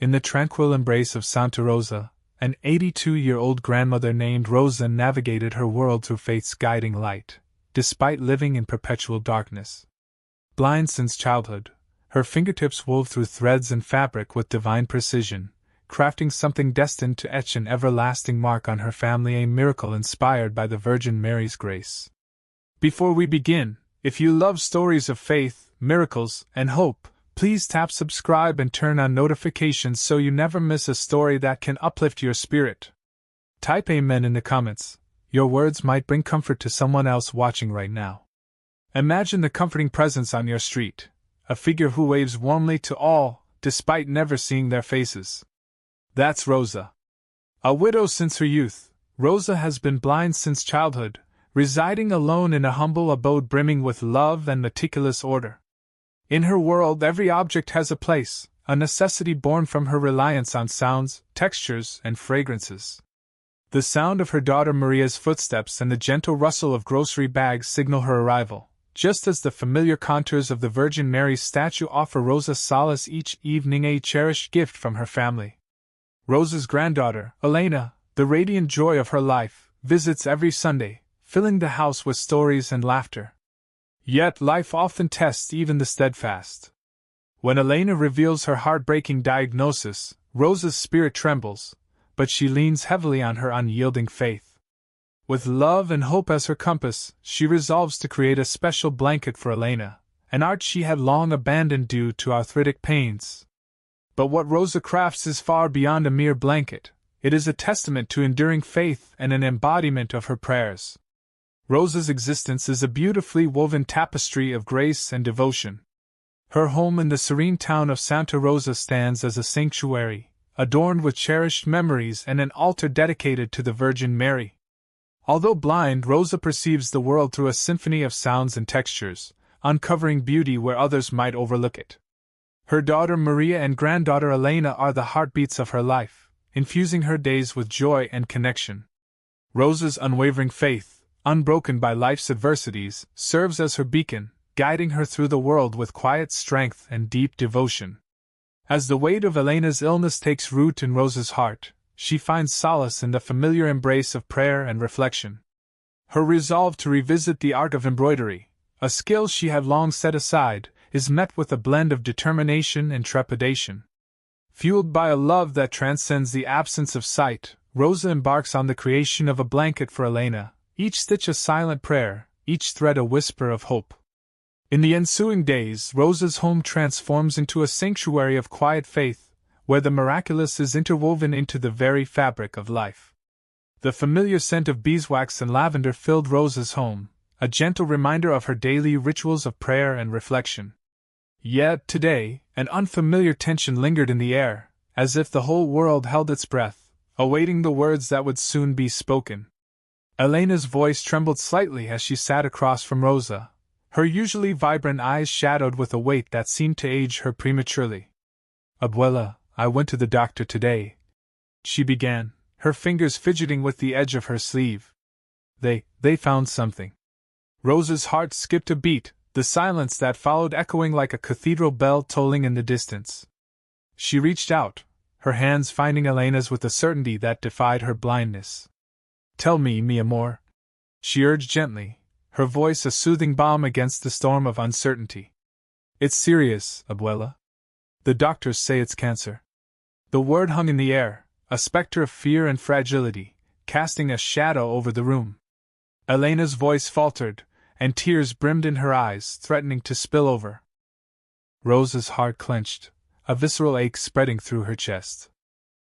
In the tranquil embrace of Santa Rosa, an 82-year-old grandmother named Rosa navigated her world through faith's guiding light, despite living in perpetual darkness. Blind since childhood, her fingertips wove through threads and fabric with divine precision, crafting something destined to etch an everlasting mark on her family, a miracle inspired by the Virgin Mary's grace. Before we begin, if you love stories of faith, miracles, and hope, please tap subscribe and turn on notifications so you never miss a story that can uplift your spirit. Type Amen in the comments. Your words might bring comfort to someone else watching right now. Imagine the comforting presence on your street, a figure who waves warmly to all, despite never seeing their faces. That's Rosa. A widow since her youth, Rosa has been blind since childhood, residing alone in a humble abode brimming with love and meticulous order. In her world, every object has a place, a necessity born from her reliance on sounds, textures, and fragrances. The sound of her daughter Maria's footsteps and the gentle rustle of grocery bags signal her arrival, just as the familiar contours of the Virgin Mary's statue offer Rosa solace each evening, a cherished gift from her family. Rosa's granddaughter, Elena, the radiant joy of her life, visits every Sunday, filling the house with stories and laughter. Yet life often tests even the steadfast. When Elena reveals her heartbreaking diagnosis, Rosa's spirit trembles, but she leans heavily on her unyielding faith. With love and hope as her compass, she resolves to create a special blanket for Elena, an art she had long abandoned due to arthritic pains. But what Rosa crafts is far beyond a mere blanket. It is a testament to enduring faith and an embodiment of her prayers. Rosa's existence is a beautifully woven tapestry of grace and devotion. Her home in the serene town of Santa Rosa stands as a sanctuary, adorned with cherished memories and an altar dedicated to the Virgin Mary. Although blind, Rosa perceives the world through a symphony of sounds and textures, uncovering beauty where others might overlook it. Her daughter Maria and granddaughter Elena are the heartbeats of her life, infusing her days with joy and connection. Rosa's unwavering faith, unbroken by life's adversities, serves as her beacon, guiding her through the world with quiet strength and deep devotion. As the weight of Elena's illness takes root in Rosa's heart, she finds solace in the familiar embrace of prayer and reflection. Her resolve to revisit the art of embroidery, a skill she had long set aside, is met with a blend of determination and trepidation. Fueled by a love that transcends the absence of sight, Rosa embarks on the creation of a blanket for Elena, each stitch a silent prayer, each thread a whisper of hope. In the ensuing days, Rosa's home transforms into a sanctuary of quiet faith, where the miraculous is interwoven into the very fabric of life. The familiar scent of beeswax and lavender filled Rosa's home, a gentle reminder of her daily rituals of prayer and reflection. Yet today, an unfamiliar tension lingered in the air, as if the whole world held its breath, awaiting the words that would soon be spoken. Elena's voice trembled slightly as she sat across from Rosa, her usually vibrant eyes shadowed with a weight that seemed to age her prematurely. "Abuela, I went to the doctor today," she began, her fingers fidgeting with the edge of her sleeve. They found something." Rosa's heart skipped a beat, the silence that followed echoing like a cathedral bell tolling in the distance. She reached out, her hands finding Elena's with a certainty that defied her blindness. "Tell me, mi amor," she urged gently, her voice a soothing balm against the storm of uncertainty. "It's serious, Abuela. The doctors say it's cancer." The word hung in the air, a specter of fear and fragility, casting a shadow over the room. Elena's voice faltered, and tears brimmed in her eyes, threatening to spill over. Rosa's heart clenched, a visceral ache spreading through her chest.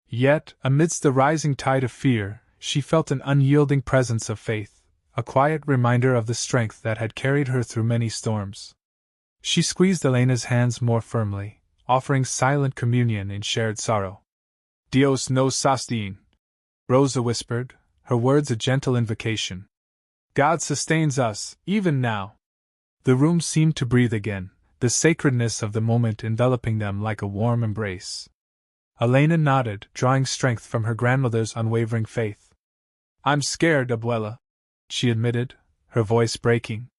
Yet, amidst the rising tide of fear, she felt an unyielding presence of faith, a quiet reminder of the strength that had carried her through many storms. She squeezed Elena's hands more firmly, offering silent communion in shared sorrow. "Dios nos sostiene," Rosa whispered, her words a gentle invocation. "God sustains us, even now." The room seemed to breathe again, the sacredness of the moment enveloping them like a warm embrace. Elena nodded, drawing strength from her grandmother's unwavering faith. "I'm scared, Abuela," she admitted, her voice breaking.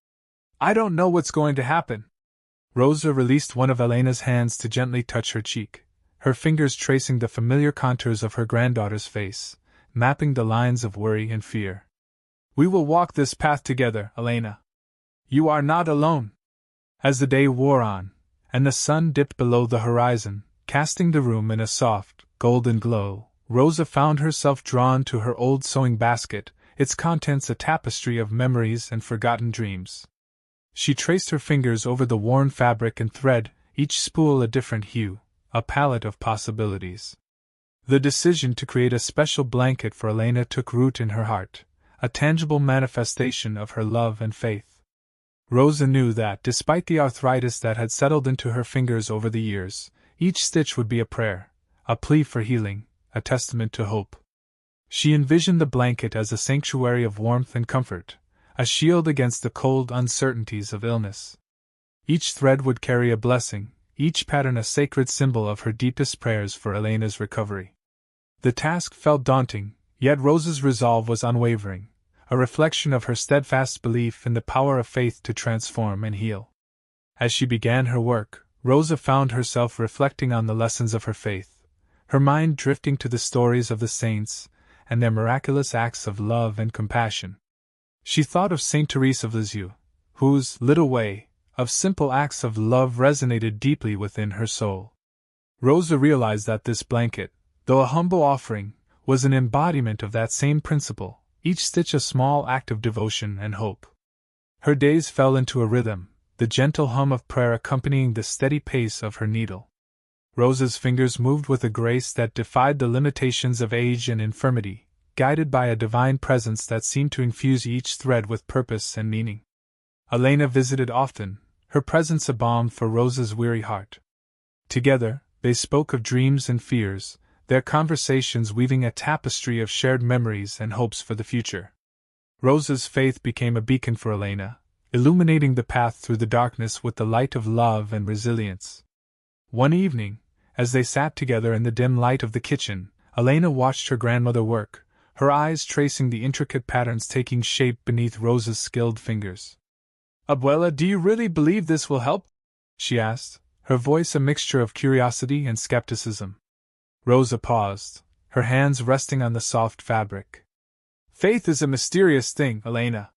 "I don't know what's going to happen." Rosa released one of Elena's hands to gently touch her cheek, her fingers tracing the familiar contours of her granddaughter's face, mapping the lines of worry and fear. "We will walk this path together, Elena. You are not alone." As the day wore on, and the sun dipped below the horizon, casting the room in a soft, golden glow, Rosa found herself drawn to her old sewing basket, its contents a tapestry of memories and forgotten dreams. She traced her fingers over the worn fabric and thread, each spool a different hue, a palette of possibilities. The decision to create a special blanket for Elena took root in her heart, a tangible manifestation of her love and faith. Rosa knew that, despite the arthritis that had settled into her fingers over the years, each stitch would be a prayer, a plea for healing, a testament to hope. She envisioned the blanket as a sanctuary of warmth and comfort, a shield against the cold uncertainties of illness. Each thread would carry a blessing, each pattern a sacred symbol of her deepest prayers for Elena's recovery. The task felt daunting, yet Rosa's resolve was unwavering, a reflection of her steadfast belief in the power of faith to transform and heal. As she began her work, Rosa found herself reflecting on the lessons of her faith, her mind drifting to the stories of the saints and their miraculous acts of love and compassion. She thought of Saint Teresa of Lisieux, whose little way of simple acts of love resonated deeply within her soul. Rosa realized that this blanket, though a humble offering, was an embodiment of that same principle, each stitch a small act of devotion and hope. Her days fell into a rhythm, the gentle hum of prayer accompanying the steady pace of her needle. Rosa's fingers moved with a grace that defied the limitations of age and infirmity, guided by a divine presence that seemed to infuse each thread with purpose and meaning. Elena visited often, her presence a balm for Rosa's weary heart. Together, they spoke of dreams and fears, their conversations weaving a tapestry of shared memories and hopes for the future. Rosa's faith became a beacon for Elena, illuminating the path through the darkness with the light of love and resilience. One evening, as they sat together in the dim light of the kitchen, Elena watched her grandmother work, her eyes tracing the intricate patterns taking shape beneath Rosa's skilled fingers. "Abuela, do you really believe this will help?" she asked, her voice a mixture of curiosity and skepticism. Rosa paused, her hands resting on the soft fabric. "Faith is a mysterious thing, Elena.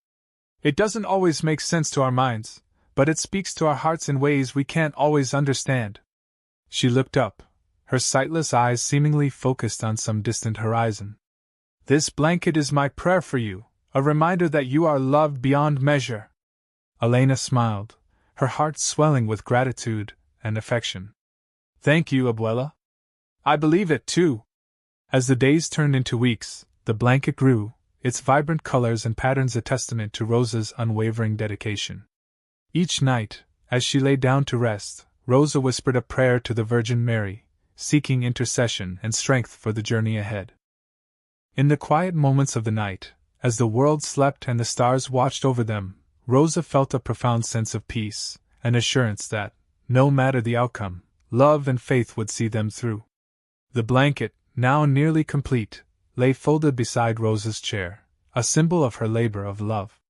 It doesn't always make sense to our minds, but it speaks to our hearts in ways we can't always understand." She looked up, her sightless eyes seemingly focused on some distant horizon. "This blanket is my prayer for you, a reminder that you are loved beyond measure." Elena smiled, her heart swelling with gratitude and affection. "Thank you, Abuela. I believe it too." As the days turned into weeks, the blanket grew, its vibrant colors and patterns a testament to Rosa's unwavering dedication. Each night, as she lay down to rest, Rosa whispered a prayer to the Virgin Mary, seeking intercession and strength for the journey ahead. In the quiet moments of the night, as the world slept and the stars watched over them, Rosa felt a profound sense of peace, an assurance that, no matter the outcome, love and faith would see them through. The blanket, now nearly complete, lay folded beside Rosa's chair, a symbol of her labor of love.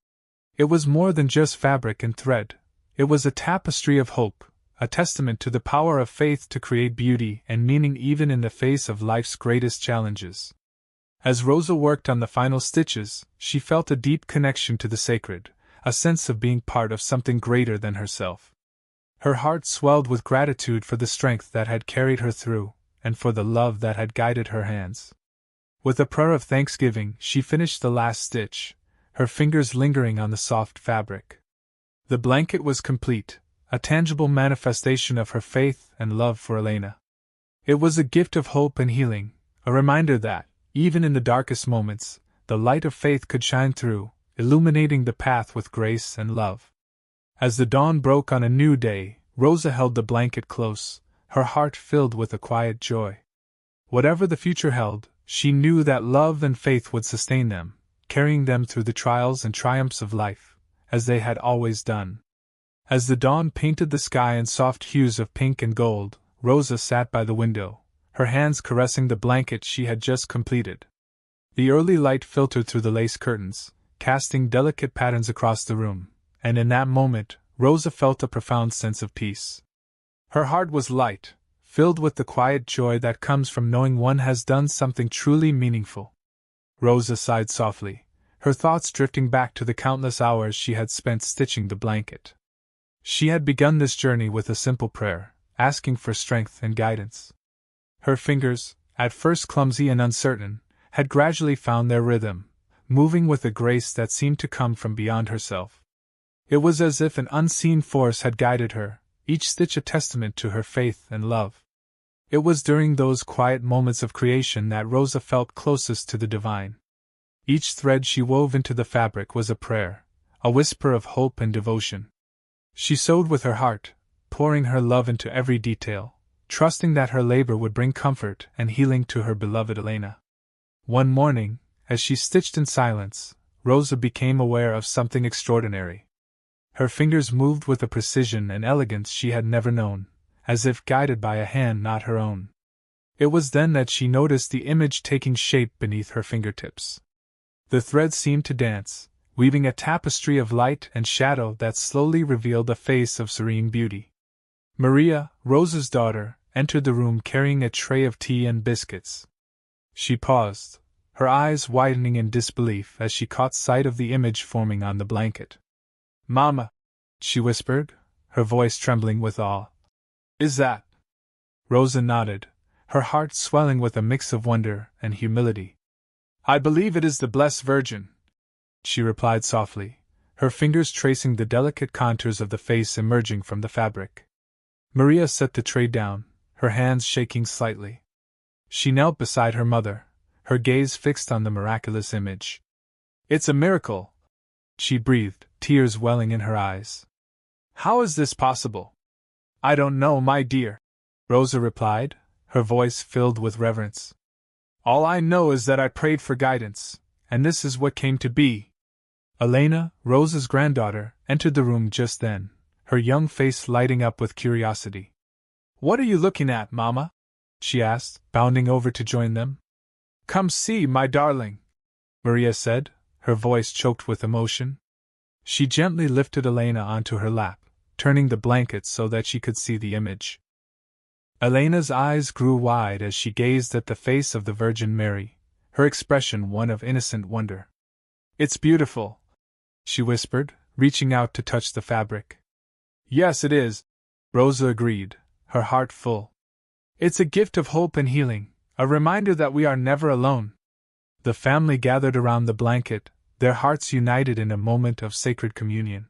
It was more than just fabric and thread, it was a tapestry of hope, a testament to the power of faith to create beauty and meaning even in the face of life's greatest challenges. As Rosa worked on the final stitches, she felt a deep connection to the sacred, a sense of being part of something greater than herself. Her heart swelled with gratitude for the strength that had carried her through, and for the love that had guided her hands. With a prayer of thanksgiving, she finished the last stitch, her fingers lingering on the soft fabric. The blanket was complete, a tangible manifestation of her faith and love for Elena. It was a gift of hope and healing, a reminder that, even in the darkest moments, the light of faith could shine through, illuminating the path with grace and love. As the dawn broke on a new day, Rosa held the blanket close, her heart filled with a quiet joy. Whatever the future held, she knew that love and faith would sustain them, carrying them through the trials and triumphs of life, as they had always done. As the dawn painted the sky in soft hues of pink and gold, Rosa sat by the window, her hands caressing the blanket she had just completed. The early light filtered through the lace curtains, casting delicate patterns across the room, and in that moment, Rosa felt a profound sense of peace. Her heart was light, filled with the quiet joy that comes from knowing one has done something truly meaningful. Rosa sighed softly, her thoughts drifting back to the countless hours she had spent stitching the blanket. She had begun this journey with a simple prayer, asking for strength and guidance. Her fingers, at first clumsy and uncertain, had gradually found their rhythm, moving with a grace that seemed to come from beyond herself. It was as if an unseen force had guided her, each stitch a testament to her faith and love. It was during those quiet moments of creation that Rosa felt closest to the divine. Each thread she wove into the fabric was a prayer, a whisper of hope and devotion. She sewed with her heart, pouring her love into every detail, trusting that her labor would bring comfort and healing to her beloved Elena. One morning, as she stitched in silence, Rosa became aware of something extraordinary. Her fingers moved with a precision and elegance she had never known, as if guided by a hand not her own. It was then that she noticed the image taking shape beneath her fingertips. The threads seemed to dance, weaving a tapestry of light and shadow that slowly revealed a face of serene beauty. Maria, Rosa's daughter, entered the room carrying a tray of tea and biscuits. She paused, her eyes widening in disbelief as she caught sight of the image forming on the blanket. "Mama," she whispered, her voice trembling with awe. "Is that?" Rosa nodded, her heart swelling with a mix of wonder and humility. "I believe it is the Blessed Virgin," she replied softly, her fingers tracing the delicate contours of the face emerging from the fabric. Maria set the tray down, her hands shaking slightly. She knelt beside her mother, her gaze fixed on the miraculous image. "It's a miracle," she breathed, tears welling in her eyes. "How is this possible?" "I don't know, my dear," Rosa replied, her voice filled with reverence. "All I know is that I prayed for guidance, and this is what came to be." Elena, Rosa's granddaughter, entered the room just then, her young face lighting up with curiosity. "What are you looking at, Mama?" she asked, bounding over to join them. "Come see, my darling," Maria said, her voice choked with emotion. She gently lifted Elena onto her lap, turning the blanket so that she could see the image. Elena's eyes grew wide as she gazed at the face of the Virgin Mary, her expression one of innocent wonder. "It's beautiful," she whispered, reaching out to touch the fabric. "Yes, it is," Rosa agreed, her heart full. "It's a gift of hope and healing, a reminder that we are never alone." The family gathered around the blanket, their hearts united in a moment of sacred communion.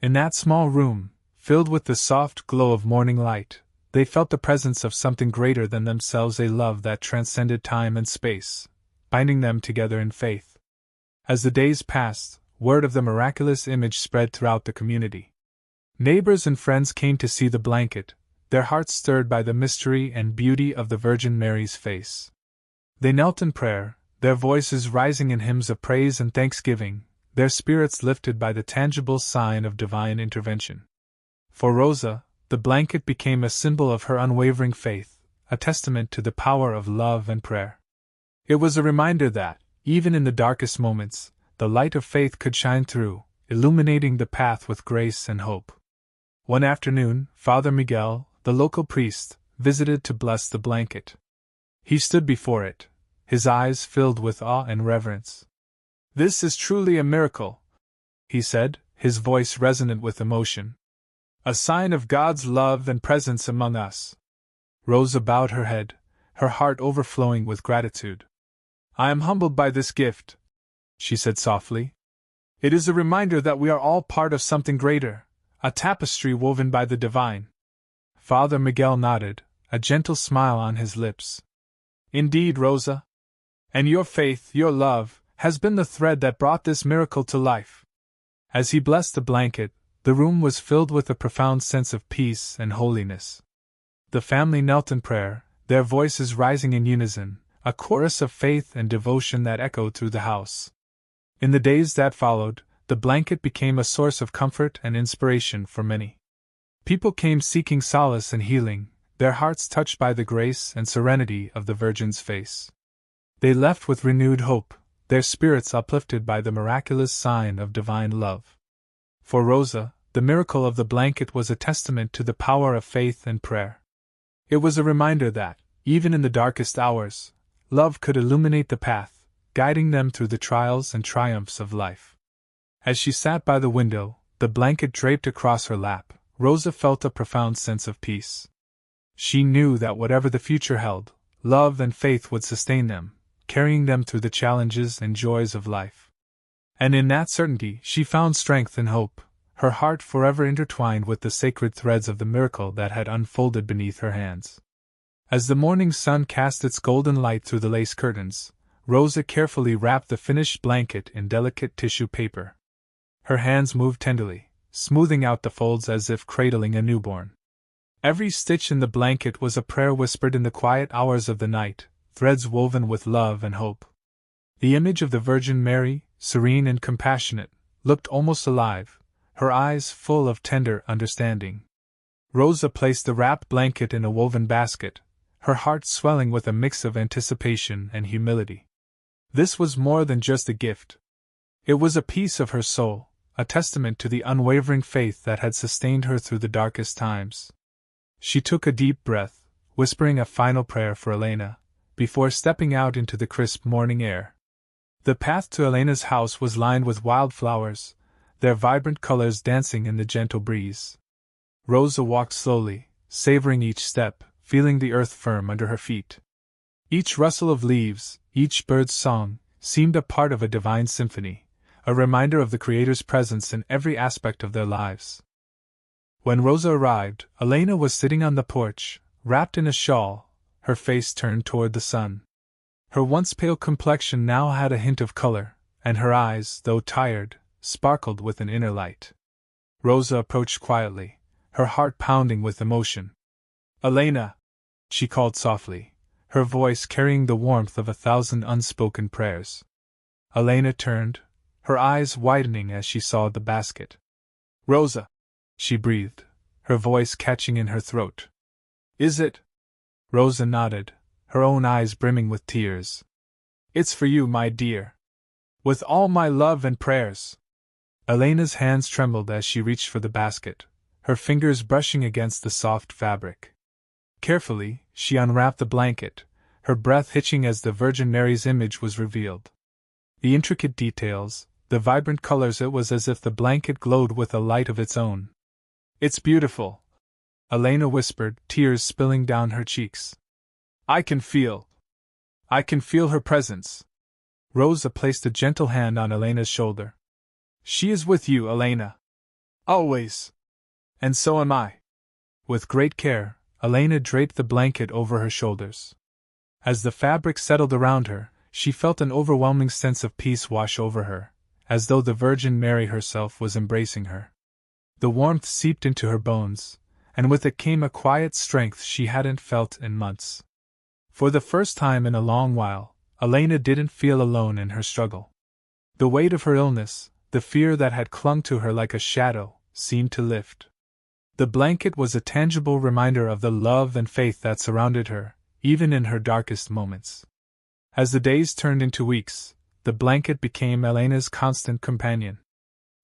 In that small room, filled with the soft glow of morning light, they felt the presence of something greater than themselves, a love that transcended time and space, binding them together in faith. As the days passed, word of the miraculous image spread throughout the community. Neighbors and friends came to see the blanket, their hearts stirred by the mystery and beauty of the Virgin Mary's face. They knelt in prayer, their voices rising in hymns of praise and thanksgiving, their spirits lifted by the tangible sign of divine intervention. For Rosa, the blanket became a symbol of her unwavering faith, a testament to the power of love and prayer. It was a reminder that, even in the darkest moments, the light of faith could shine through, illuminating the path with grace and hope. One afternoon, Father Miguel, the local priest, visited to bless the blanket. He stood before it, his eyes filled with awe and reverence. "This is truly a miracle," he said, his voice resonant with emotion. "A sign of God's love and presence among us." Rosa bowed her head, her heart overflowing with gratitude. "I am humbled by this gift," she said softly. "It is a reminder that we are all part of something greater, a tapestry woven by the divine." Father Miguel nodded, a gentle smile on his lips. "Indeed, Rosa. And your faith, your love, has been the thread that brought this miracle to life." As he blessed the blanket, the room was filled with a profound sense of peace and holiness. The family knelt in prayer, their voices rising in unison, a chorus of faith and devotion that echoed through the house. In the days that followed, the blanket became a source of comfort and inspiration for many. People came seeking solace and healing, their hearts touched by the grace and serenity of the Virgin's face. They left with renewed hope, their spirits uplifted by the miraculous sign of divine love. For Rosa, the miracle of the blanket was a testament to the power of faith and prayer. It was a reminder that, even in the darkest hours, love could illuminate the path, guiding them through the trials and triumphs of life. As she sat by the window, the blanket draped across her lap, Rosa felt a profound sense of peace. She knew that whatever the future held, love and faith would sustain them, carrying them through the challenges and joys of life. And in that certainty she found strength and hope, her heart forever intertwined with the sacred threads of the miracle that had unfolded beneath her hands. As the morning sun cast its golden light through the lace curtains, Rosa carefully wrapped the finished blanket in delicate tissue paper. Her hands moved tenderly, smoothing out the folds as if cradling a newborn. Every stitch in the blanket was a prayer whispered in the quiet hours of the night, threads woven with love and hope. The image of the Virgin Mary, serene and compassionate, looked almost alive, her eyes full of tender understanding. Rosa placed the wrapped blanket in a woven basket, her heart swelling with a mix of anticipation and humility. This was more than just a gift. It was a piece of her soul, a testament to the unwavering faith that had sustained her through the darkest times. She took a deep breath, whispering a final prayer for Elena, before stepping out into the crisp morning air. The path to Elena's house was lined with wildflowers, their vibrant colors dancing in the gentle breeze. Rosa walked slowly, savoring each step, feeling the earth firm under her feet. Each rustle of leaves, each bird's song, seemed a part of a divine symphony, a reminder of the Creator's presence in every aspect of their lives. When Rosa arrived, Elena was sitting on the porch, wrapped in a shawl, her face turned toward the sun. Her once pale complexion now had a hint of color, and her eyes, though tired, sparkled with an inner light. Rosa approached quietly, her heart pounding with emotion. "Elena!" she called softly, her voice carrying the warmth of 1,000 unspoken prayers. Elena turned, her eyes widening as she saw the basket. "Rosa!" she breathed, her voice catching in her throat. "Is it?" Rosa nodded, her own eyes brimming with tears. "It's for you, my dear. With all my love and prayers." Elena's hands trembled as she reached for the basket, her fingers brushing against the soft fabric. Carefully, she unwrapped the blanket, her breath hitching as the Virgin Mary's image was revealed. The intricate details, the vibrant colors, it was as if the blanket glowed with a light of its own. "It's beautiful," Elena whispered, tears spilling down her cheeks. I can feel her presence." Rosa placed a gentle hand on Elena's shoulder. "She is with you, Elena. Always. And so am I." With great care, Elena draped the blanket over her shoulders. As the fabric settled around her, she felt an overwhelming sense of peace wash over her, as though the Virgin Mary herself was embracing her. The warmth seeped into her bones, and with it came a quiet strength she hadn't felt in months. For the first time in a long while, Elena didn't feel alone in her struggle. The weight of her illness, the fear that had clung to her like a shadow, seemed to lift. The blanket was a tangible reminder of the love and faith that surrounded her, even in her darkest moments. As the days turned into weeks, the blanket became Elena's constant companion.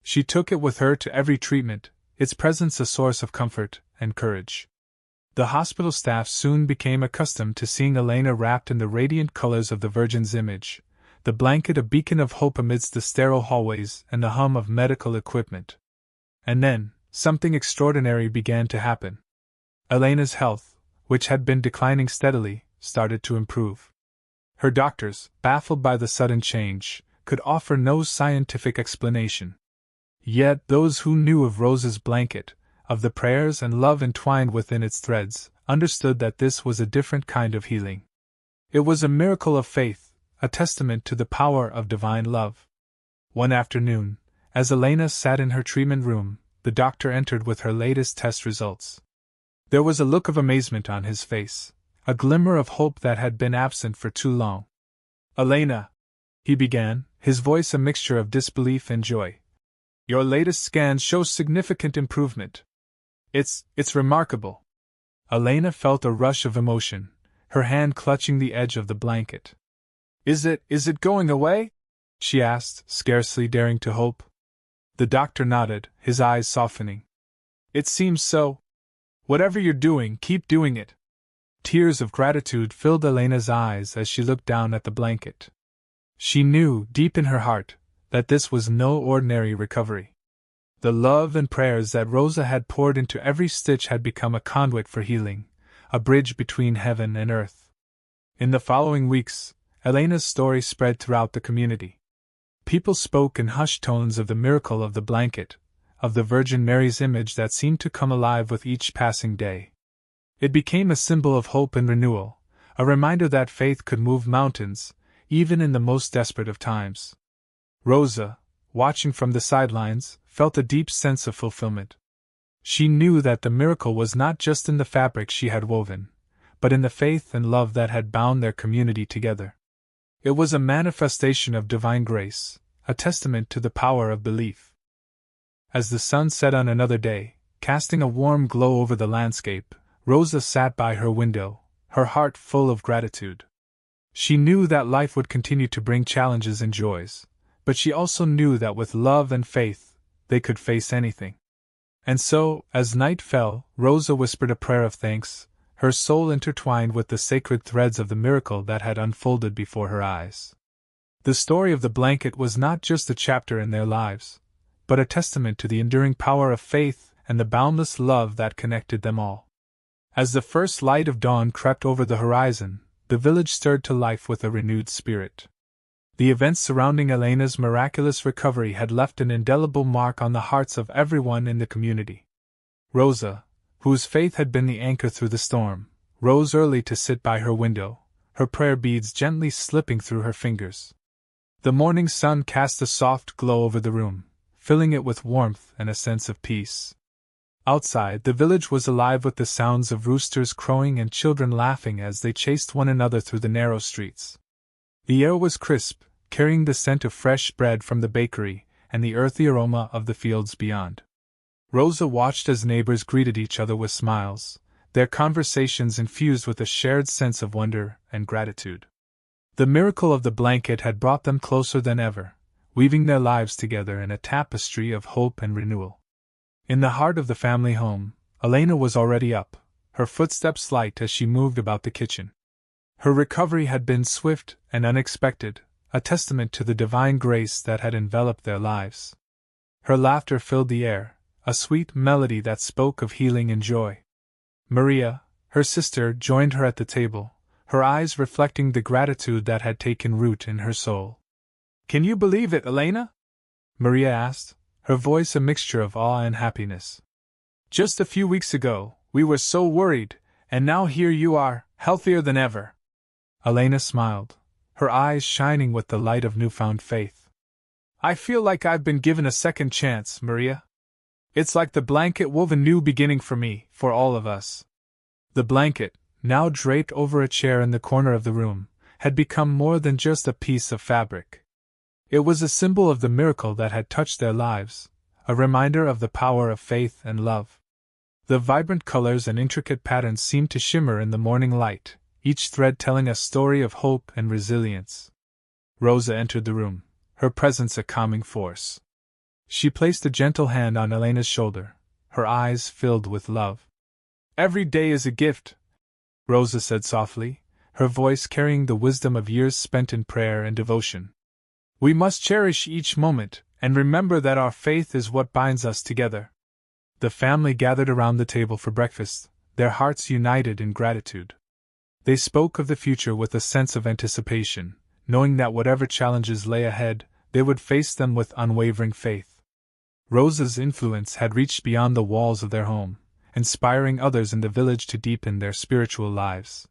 She took it with her to every treatment, its presence a source of comfort and courage. The hospital staff soon became accustomed to seeing Elena wrapped in the radiant colors of the Virgin's image, the blanket a beacon of hope amidst the sterile hallways and the hum of medical equipment. And then, something extraordinary began to happen. Elena's health, which had been declining steadily, started to improve. Her doctors, baffled by the sudden change, could offer no scientific explanation. Yet those who knew of Rosa's blanket, of the prayers and love entwined within its threads, understood that this was a different kind of healing. It was a miracle of faith, a testament to the power of divine love. One afternoon, as Elena sat in her treatment room, the doctor entered with her latest test results. There was a look of amazement on his face, a glimmer of hope that had been absent for too long. "Elena," he began, his voice a mixture of disbelief and joy, "your latest scans show significant improvement. It's remarkable." Elena felt a rush of emotion, her hand clutching the edge of the blanket. Is it going away?" she asked, scarcely daring to hope. The doctor nodded, his eyes softening. "It seems so. Whatever you're doing, keep doing it. Tears of gratitude filled Elena's eyes as she looked down at the blanket. She knew, deep in her heart, that this was no ordinary recovery. The love and prayers that Rosa had poured into every stitch had become a conduit for healing, a bridge between heaven and earth. In the following weeks, Elena's story spread throughout the community. People spoke in hushed tones of the miracle of the blanket, of the Virgin Mary's image that seemed to come alive with each passing day. It became a symbol of hope and renewal, a reminder that faith could move mountains, even in the most desperate of times. Rosa, watching from the sidelines, felt a deep sense of fulfillment. She knew that the miracle was not just in the fabric she had woven, but in the faith and love that had bound their community together. It was a manifestation of divine grace, a testament to the power of belief. As the sun set on another day, casting a warm glow over the landscape, Rosa sat by her window, her heart full of gratitude. She knew that life would continue to bring challenges and joys, but she also knew that with love and faith, they could face anything. And so, as night fell, Rosa whispered a prayer of thanks, her soul intertwined with the sacred threads of the miracle that had unfolded before her eyes. The story of the blanket was not just a chapter in their lives, but a testament to the enduring power of faith and the boundless love that connected them all. As the first light of dawn crept over the horizon, the village stirred to life with a renewed spirit. The events surrounding Elena's miraculous recovery had left an indelible mark on the hearts of everyone in the community. Rosa, whose faith had been the anchor through the storm, rose early to sit by her window, her prayer beads gently slipping through her fingers. The morning sun cast a soft glow over the room, filling it with warmth and a sense of peace. Outside, the village was alive with the sounds of roosters crowing and children laughing as they chased one another through the narrow streets. The air was crisp, carrying the scent of fresh bread from the bakery and the earthy aroma of the fields beyond. Rosa watched as neighbors greeted each other with smiles, their conversations infused with a shared sense of wonder and gratitude. The miracle of the blanket had brought them closer than ever, weaving their lives together in a tapestry of hope and renewal. In the heart of the family home, Elena was already up, her footsteps light as she moved about the kitchen. Her recovery had been swift and unexpected, a testament to the divine grace that had enveloped their lives. Her laughter filled the air, a sweet melody that spoke of healing and joy. Maria, her sister, joined her at the table, her eyes reflecting the gratitude that had taken root in her soul. "Can you believe it, Elena?" Maria asked, her voice a mixture of awe and happiness. "Just a few weeks ago, we were so worried, and now here you are, healthier than ever." Elena smiled, her eyes shining with the light of newfound faith. "I feel like I've been given a second chance, Maria. It's like the blanket wove a new beginning for me, for all of us." The blanket, now draped over a chair in the corner of the room, had become more than just a piece of fabric. It was a symbol of the miracle that had touched their lives, a reminder of the power of faith and love. The vibrant colors and intricate patterns seemed to shimmer in the morning light, each thread telling a story of hope and resilience. Rosa entered the room, her presence a calming force. She placed a gentle hand on Elena's shoulder, her eyes filled with love. "Every day is a gift," Rosa said softly, her voice carrying the wisdom of years spent in prayer and devotion. "We must cherish each moment, and remember that our faith is what binds us together." The family gathered around the table for breakfast, their hearts united in gratitude. They spoke of the future with a sense of anticipation, knowing that whatever challenges lay ahead, they would face them with unwavering faith. Rosa's influence had reached beyond the walls of their home, inspiring others in the village to deepen their spiritual lives.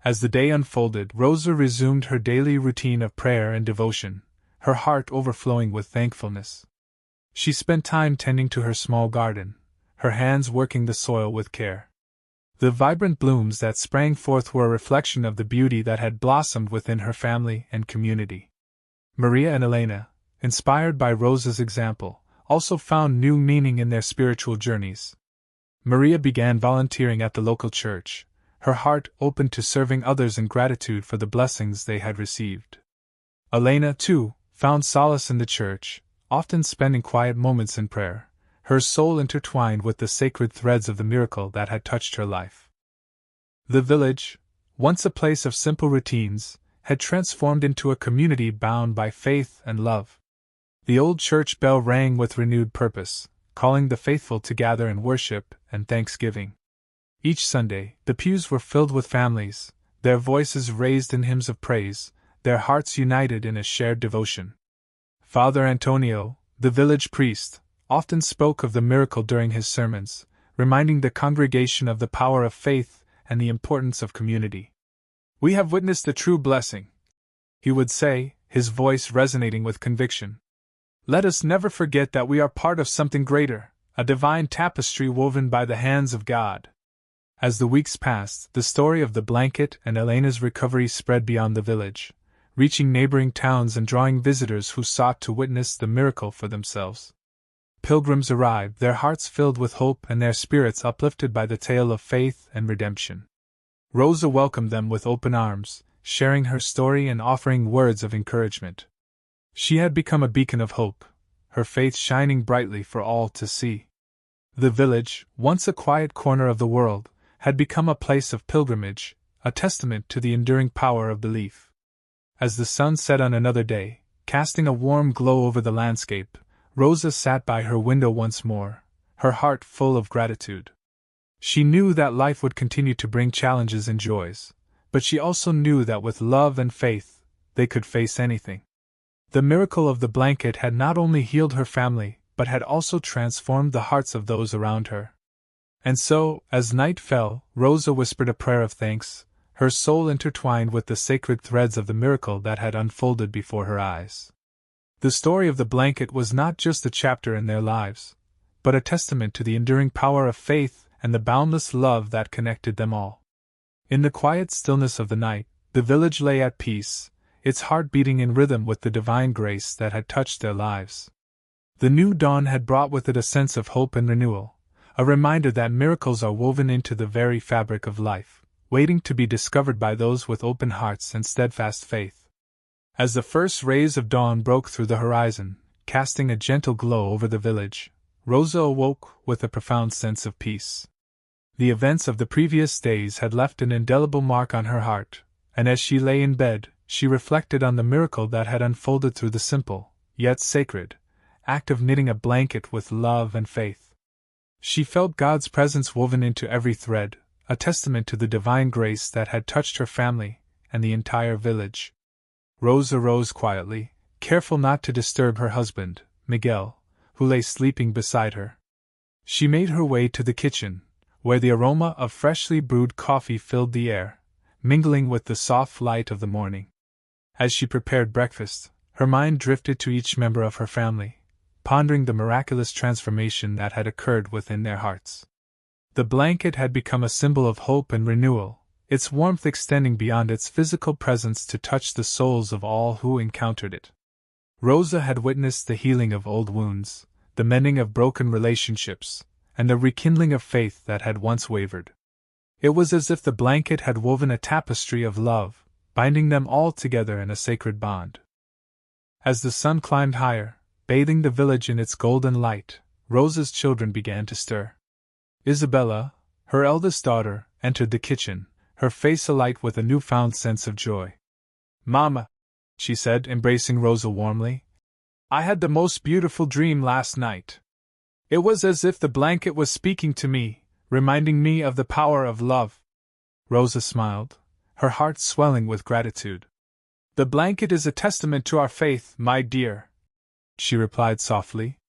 As the day unfolded, Rosa resumed her daily routine of prayer and devotion, her heart overflowing with thankfulness. She spent time tending to her small garden, her hands working the soil with care. The vibrant blooms that sprang forth were a reflection of the beauty that had blossomed within her family and community. Maria and Elena, inspired by Rosa's example, also found new meaning in their spiritual journeys. Maria began volunteering at the local church, her heart open to serving others in gratitude for the blessings they had received. Elena, too, found solace in the church, often spending quiet moments in prayer, her soul intertwined with the sacred threads of the miracle that had touched her life. The village, once a place of simple routines, had transformed into a community bound by faith and love. The old church bell rang with renewed purpose, calling the faithful to gather in worship and thanksgiving. Each Sunday, the pews were filled with families, their voices raised in hymns of praise, their hearts united in a shared devotion. Father Antonio, the village priest, often spoke of the miracle during his sermons, reminding the congregation of the power of faith and the importance of community. "We have witnessed the true blessing," he would say, his voice resonating with conviction. "Let us never forget that we are part of something greater, a divine tapestry woven by the hands of God." As the weeks passed, the story of the blanket and Elena's recovery spread beyond the village, reaching neighboring towns and drawing visitors who sought to witness the miracle for themselves. Pilgrims arrived, their hearts filled with hope and their spirits uplifted by the tale of faith and redemption. Rosa welcomed them with open arms, sharing her story and offering words of encouragement. She had become a beacon of hope, her faith shining brightly for all to see. The village, once a quiet corner of the world, had become a place of pilgrimage, a testament to the enduring power of belief. As the sun set on another day, casting a warm glow over the landscape, Rosa sat by her window once more, her heart full of gratitude. She knew that life would continue to bring challenges and joys, but she also knew that with love and faith, they could face anything. The miracle of the blanket had not only healed her family, but had also transformed the hearts of those around her. And so, as night fell, Rosa whispered a prayer of thanks, her soul intertwined with the sacred threads of the miracle that had unfolded before her eyes. The story of the blanket was not just a chapter in their lives, but a testament to the enduring power of faith and the boundless love that connected them all. In the quiet stillness of the night, the village lay at peace, its heart beating in rhythm with the divine grace that had touched their lives. The new dawn had brought with it a sense of hope and renewal, a reminder that miracles are woven into the very fabric of life, waiting to be discovered by those with open hearts and steadfast faith. As the first rays of dawn broke through the horizon, casting a gentle glow over the village, Rosa awoke with a profound sense of peace. The events of the previous days had left an indelible mark on her heart, and as she lay in bed, she reflected on the miracle that had unfolded through the simple, yet sacred, act of knitting a blanket with love and faith. She felt God's presence woven into every thread, a testament to the divine grace that had touched her family and the entire village. Rosa rose quietly, careful not to disturb her husband, Miguel, who lay sleeping beside her. She made her way to the kitchen, where the aroma of freshly brewed coffee filled the air, mingling with the soft light of the morning. As she prepared breakfast, her mind drifted to each member of her family, pondering the miraculous transformation that had occurred within their hearts. The blanket had become a symbol of hope and renewal, its warmth extending beyond its physical presence to touch the souls of all who encountered it. Rosa had witnessed the healing of old wounds, the mending of broken relationships, and the rekindling of faith that had once wavered. It was as if the blanket had woven a tapestry of love, binding them all together in a sacred bond. As the sun climbed higher, bathing the village in its golden light, Rosa's children began to stir. Isabella, her eldest daughter, entered the kitchen, her face alight with a newfound sense of joy. "Mama," she said, embracing Rosa warmly, "I had the most beautiful dream last night. It was as if the blanket was speaking to me, reminding me of the power of love." Rosa smiled, her heart swelling with gratitude. "The blanket is a testament to our faith, my dear," she replied softly.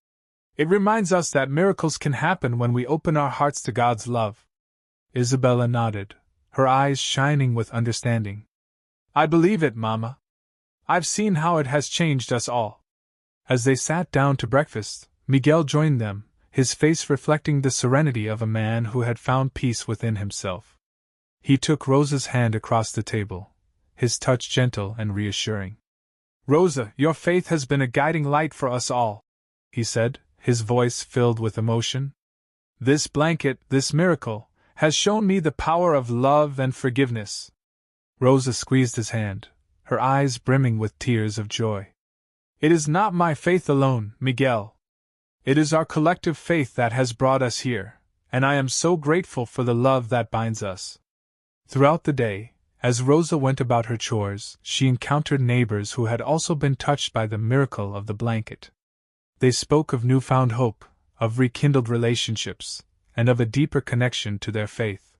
"It reminds us that miracles can happen when we open our hearts to God's love." Isabella nodded, her eyes shining with understanding. "I believe it, Mama. I've seen how it has changed us all." As they sat down to breakfast, Miguel joined them, his face reflecting the serenity of a man who had found peace within himself. He took Rosa's hand across the table, his touch gentle and reassuring. "Rosa, your faith has been a guiding light for us all," he said, his voice filled with emotion. "This blanket, this miracle, has shown me the power of love and forgiveness." Rosa squeezed his hand, her eyes brimming with tears of joy. "It is not my faith alone, Miguel. It is our collective faith that has brought us here, and I am so grateful for the love that binds us." Throughout the day, as Rosa went about her chores, she encountered neighbors who had also been touched by the miracle of the blanket. They spoke of newfound hope, of rekindled relationships, and of a deeper connection to their faith.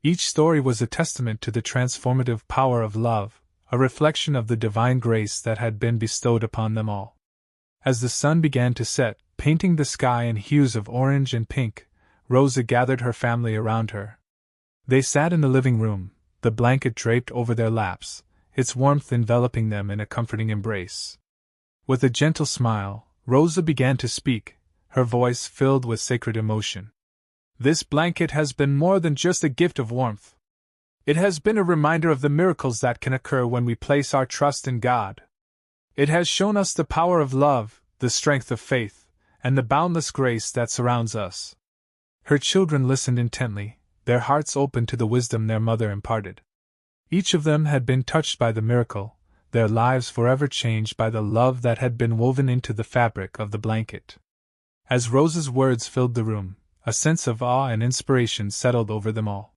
Each story was a testament to the transformative power of love, a reflection of the divine grace that had been bestowed upon them all. As the sun began to set, painting the sky in hues of orange and pink, Rosa gathered her family around her. They sat in the living room, the blanket draped over their laps, its warmth enveloping them in a comforting embrace. With a gentle smile, Rosa began to speak, her voice filled with sacred emotion. "This blanket has been more than just a gift of warmth. It has been a reminder of the miracles that can occur when we place our trust in God. It has shown us the power of love, the strength of faith, and the boundless grace that surrounds us." Her children listened intently, their hearts open to the wisdom their mother imparted. Each of them had been touched by the miracle, their lives forever changed by the love that had been woven into the fabric of the blanket. As Rosa's words filled the room, a sense of awe and inspiration settled over them all.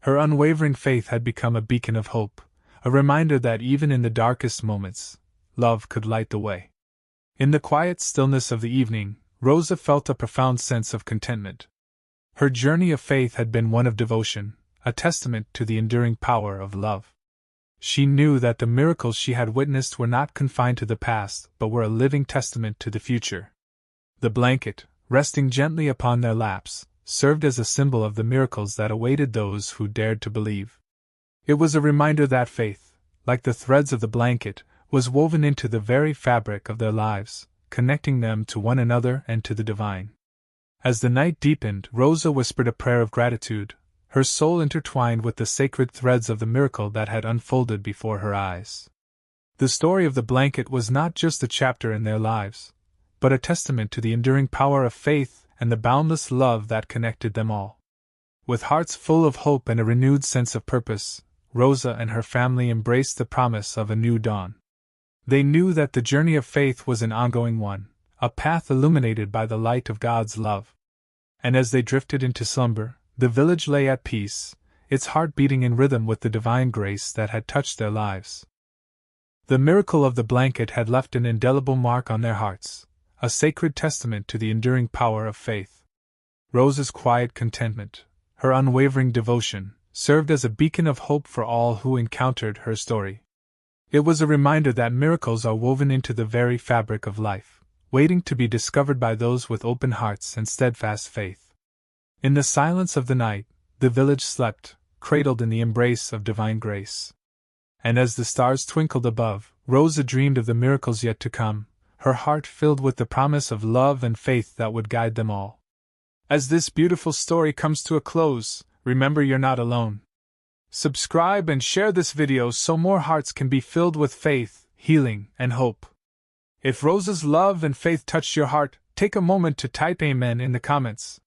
Her unwavering faith had become a beacon of hope, a reminder that even in the darkest moments, love could light the way. In the quiet stillness of the evening, Rosa felt a profound sense of contentment. Her journey of faith had been one of devotion, a testament to the enduring power of love. She knew that the miracles she had witnessed were not confined to the past, but were a living testament to the future. The blanket, resting gently upon their laps, served as a symbol of the miracles that awaited those who dared to believe. It was a reminder that faith, like the threads of the blanket, was woven into the very fabric of their lives, connecting them to one another and to the divine. As the night deepened, Rosa whispered a prayer of gratitude, her soul intertwined with the sacred threads of the miracle that had unfolded before her eyes. The story of the blanket was not just a chapter in their lives, but a testament to the enduring power of faith and the boundless love that connected them all. With hearts full of hope and a renewed sense of purpose, Rosa and her family embraced the promise of a new dawn. They knew that the journey of faith was an ongoing one, a path illuminated by the light of God's love. And as they drifted into slumber, the village lay at peace, its heart beating in rhythm with the divine grace that had touched their lives. The miracle of the blanket had left an indelible mark on their hearts, a sacred testament to the enduring power of faith. Rosa's quiet contentment, her unwavering devotion, served as a beacon of hope for all who encountered her story. It was a reminder that miracles are woven into the very fabric of life, waiting to be discovered by those with open hearts and steadfast faith. In the silence of the night, the village slept, cradled in the embrace of divine grace. And as the stars twinkled above, Rosa dreamed of the miracles yet to come, her heart filled with the promise of love and faith that would guide them all. As this beautiful story comes to a close, remember you're not alone. Subscribe and share this video so more hearts can be filled with faith, healing, and hope. If Rosa's love and faith touched your heart, take a moment to type Amen in the comments.